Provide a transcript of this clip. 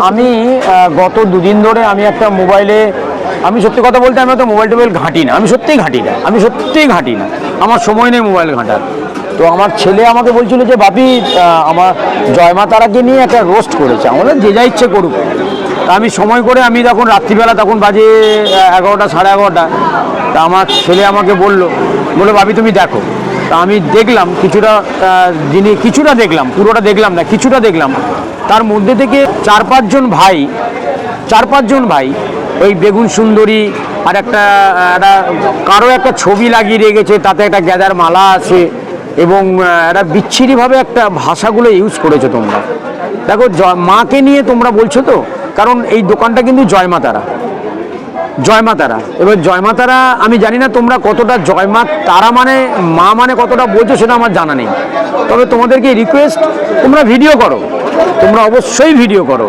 আমি গত দুদিন ধরে আমি একটা মোবাইলে, আমি সত্যি কথা বলতে আমি তো মোবাইল টোবাইল ঘাঁটি না, আমি সত্যিই ঘাঁটি না, আমার সময় নেই মোবাইল ঘাঁটার। তো আমার ছেলে আমাকে বলছিল যে বাপি আমার জয়মা তারাকে নিয়ে একটা রোস্ট করেছে, আমাদের যে যা ইচ্ছে করুক। তা আমি সময় করে, আমি তখন রাত্রিবেলা, তখন বাজে 11টা সাড়ে 11টা, তা আমার ছেলে আমাকে বললো বাপি তুমি দেখো। তা আমি দেখলাম কিছুটা দেখলাম, পুরোটা দেখলাম না, কিছুটা দেখলাম। তার মধ্যে থেকে চার পাঁচজন ভাই ওই বেগুন সুন্দরী আর একটা কারো একটা ছবি লাগিয়ে রেখেছে, তাতে একটা গ্যাদার মালা আছে, এবং একটা বিচ্ছিরিভাবে একটা ভাষাগুলো ইউজ করেছো তোমরা। দেখো মাকে নিয়ে তোমরা বলছো তো, কারণ এই দোকানটা কিন্তু জয়মা তারা। এবার জয়মা তারা, আমি জানি না তোমরা কতটা জয়মা তারা মানে মা মানে কতটা বলছো, সেটা আমার জানা নেই। তবে তোমাদেরকে রিকোয়েস্ট, তোমরা ভিডিও করো, তোমরা অবশ্যই ভিডিও করো।